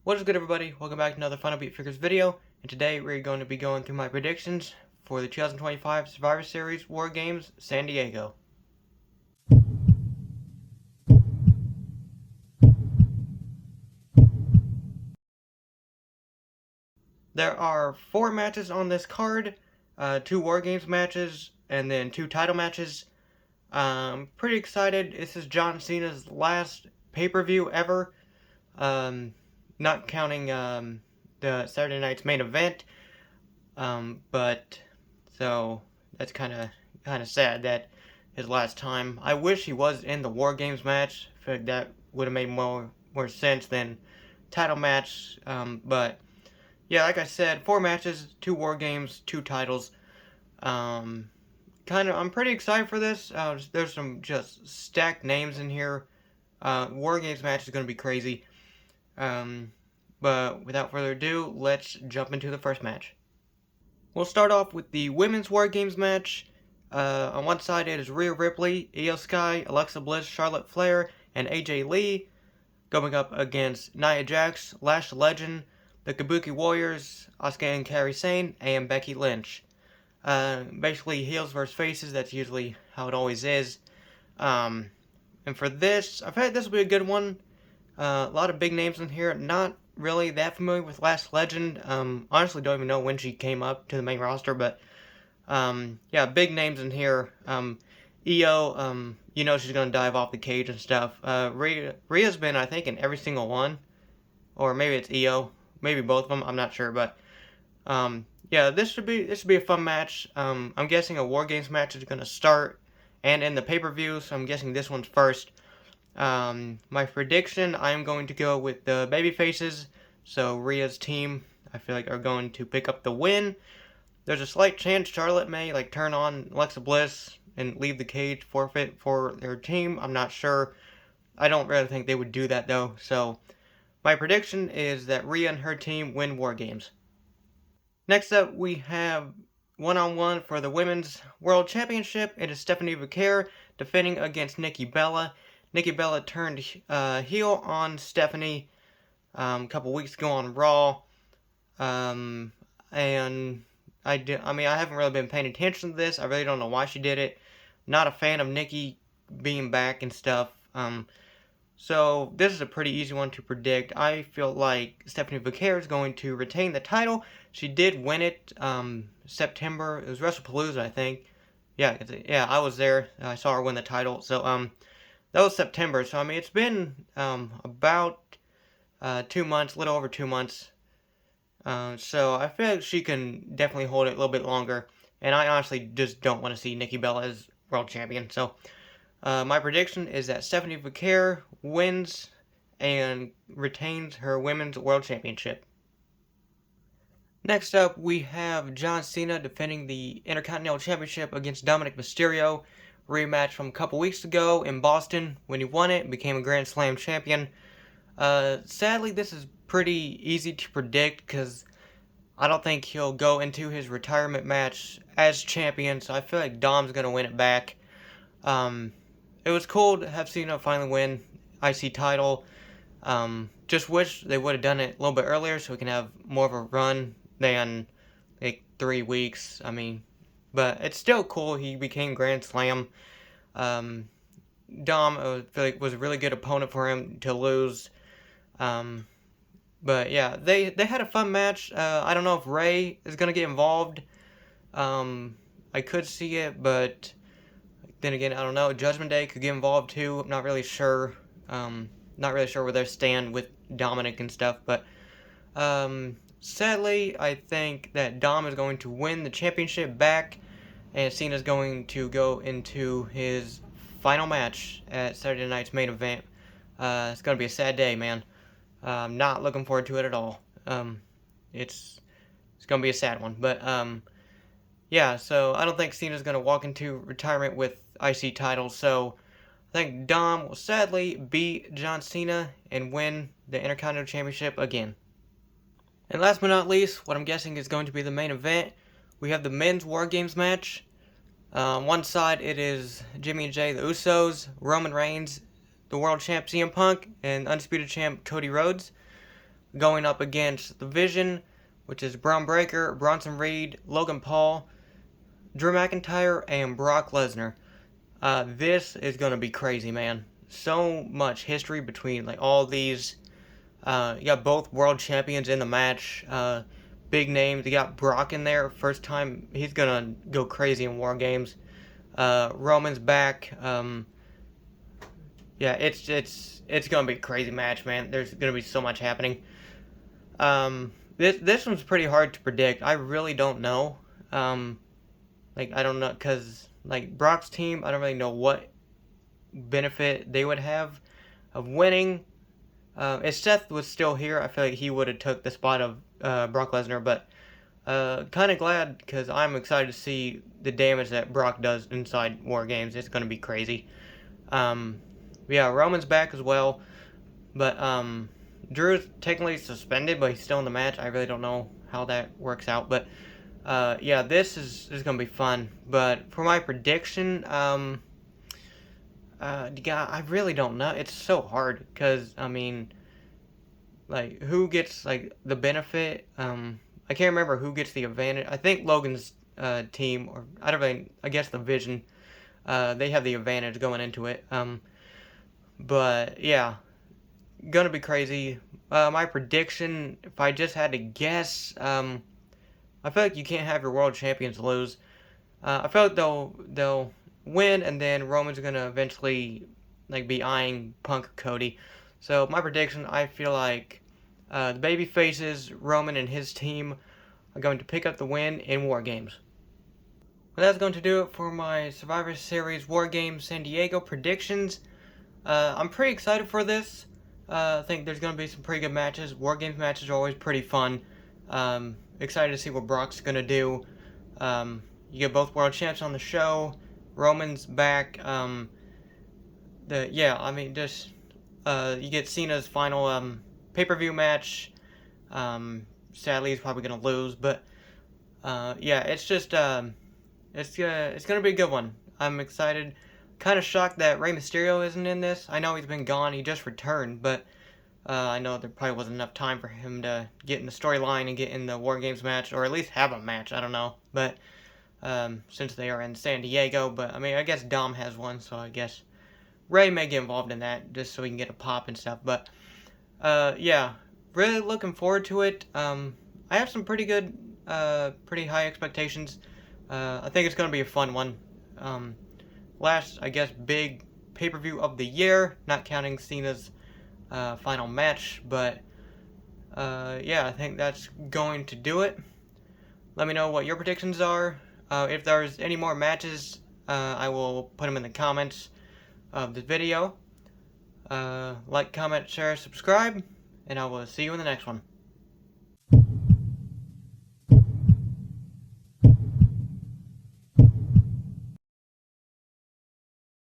What is good, everybody? Welcome back to another Final Beat Figures video, and today we're going to be going through my predictions for the 2025 Survivor Series War Games San Diego. There are 4 matches on this card, 2 War Games matches, and then 2 title matches. Pretty excited. This is John Cena's last pay-per-view ever, not counting the Saturday night's main event. But so that's kind of sad that his last time. I wish he was in the War Games match. I feel like that would have made more sense than title match. But yeah, like I said, 4 matches, 2 War Games, 2 titles. I'm pretty excited for this. There's some just stacked names in here. War Games match is going to be crazy. But without further ado, let's jump into the first match. We'll start off with the Women's War Games match. On one side it is Rhea Ripley, Io Sky, Alexa Bliss, Charlotte Flair, and AJ Lee going up against Nia Jax, Lash Legend, the Kabuki Warriors, Asuka and Kairi Sane, and Becky Lynch. Basically heels versus faces, that's usually how it always is. And for this, I feel like this will be a good one. A lot of big names in here, not really that familiar with Lash Legend. Honestly don't even know when she came up to the main roster, but yeah, big names in here. Io, you know she's gonna dive off the cage and stuff. Rhea's been, I think, in every single one, or maybe it's Io, maybe both of them. I'm not sure, but yeah, this should be a fun match. I'm guessing a War Games match is gonna start and end the pay-per-view, so I'm guessing this one's first. My prediction, I am going to go with the babyfaces. So Rhea's team, I feel like, are going to pick up the win. There's a slight chance Charlotte may turn on Alexa Bliss and leave the cage, forfeit for their team. I'm not sure. I don't really think they would do that though. So my prediction is that Rhea and her team win War Games. Next up, we have one-on-one for the Women's World Championship. It is Stephanie Vaquer defending against Nikki Bella. Nikki Bella turned heel on Stephanie a couple weeks ago on Raw, and I haven't really been paying attention to this. I really don't know why she did it. Not a fan of Nikki being back and stuff. So this is a pretty easy one to predict. I feel like Stephanie Vaquer is going to retain the title. She did win it September. It was WrestlePalooza, I think. Yeah, I was there. I saw her win the title. So that was September, so I mean, it's been about 2 months, a little over 2 months. So I feel like she can definitely hold it a little bit longer. And I honestly just don't want to see Nikki Bella as world champion. So my prediction is that Stephanie Vaquer wins and retains her women's world championship. Next up, we have John Cena defending the Intercontinental Championship against Dominic Mysterio. Rematch from a couple weeks ago in Boston when he won it and became a Grand Slam champion. Sadly, this is pretty easy to predict because I don't think he'll go into his retirement match as champion, so I feel like Dom's going to win it back. It was cool to have Cena finally win IC title. Just wish they would have done it a little bit earlier so we can have more of a run than 3 weeks. I mean, but it's still cool. He became Grand Slam. Dom, I feel like, was a really good opponent for him to lose. But yeah, they had a fun match. I don't know if Ray is going to get involved. I could see it, but then again, I don't know. Judgment Day could get involved too. I'm not really sure. Not really sure where they stand with Dominic and stuff. But sadly, I think that Dom is going to win the championship back. And Cena's going to go into his final match at Saturday night's main event. It's going to be a sad day, man. I'm not looking forward to it at all. It's going to be a sad one. But, yeah, so I don't think Cena's going to walk into retirement with IC titles. So I think Dom will sadly beat John Cena and win the Intercontinental Championship again. And last but not least, what I'm guessing is going to be the main event. We have the Men's War Games match. On one side, it is Jimmy and Jay, the Usos, Roman Reigns, the World Champ CM Punk, and Undisputed Champ Cody Rhodes. going up against the Vision, which is Braun Breaker, Bronson Reed, Logan Paul, Drew McIntyre, and Brock Lesnar. This is gonna be crazy, man. So much history between like all these. You got both world champions in the match. Big names. You got Brock in there. First time he's gonna go crazy in War Games. Roman's back. Yeah, it's gonna be a crazy match, man. There's gonna be so much happening. This one's pretty hard to predict. I really don't know. I don't know, cause like Brock's team, I don't really know what benefit they would have of winning. If Seth was still here, I feel like he would have took the spot of Brock Lesnar, but kind of glad because I'm excited to see the damage that Brock does inside War Games. It's going to be crazy. Yeah, Roman's back as well, but Drew's technically suspended, but he's still in the match. I really don't know how that works out, but yeah, this is going to be fun. But for my prediction, yeah, I really don't know. It's so hard because I mean, like, who gets like the benefit? I can't remember who gets the advantage. I think Logan's team, or I don't really. I guess the Vision, they have the advantage going into it. But yeah, gonna be crazy. My prediction, if I just had to guess, I feel like you can't have your world champions lose. I feel like they'll win, and then Roman's gonna eventually like be eyeing Punk Cody. So my prediction, I feel like the baby faces, Roman and his team, are going to pick up the win in War Games. Well, that's going to do it for my Survivor Series War Games San Diego predictions. I'm pretty excited for this. I think there's going to be some pretty good matches. War Games matches are always pretty fun. Excited to see what Brock's going to do. You get both world champs on the show. Roman's back. Yeah, I mean, just you get Cena's final pay-per-view match. Sadly, he's probably gonna lose, but yeah, it's just it's gonna be a good one. I'm excited. Kind of shocked that Rey Mysterio isn't in this. I know he's been gone. He just returned, but I know there probably wasn't enough time for him to get in the storyline and get in the War Games match, or at least have a match. I don't know, but since they are in San Diego, but I mean, I guess Dom has one, so I guess Rey may get involved in that just so he can get a pop and stuff. But yeah, really looking forward to it. I have some pretty good, pretty high expectations. I think it's gonna be a fun one. Last, I guess, big pay-per-view of the year, not counting Cena's final match, but yeah, I think that's going to do it. Let me know what your predictions are. If there's any more matches, I will put them in the comments of this video. Like, comment, share, subscribe, and I will see you in the next one.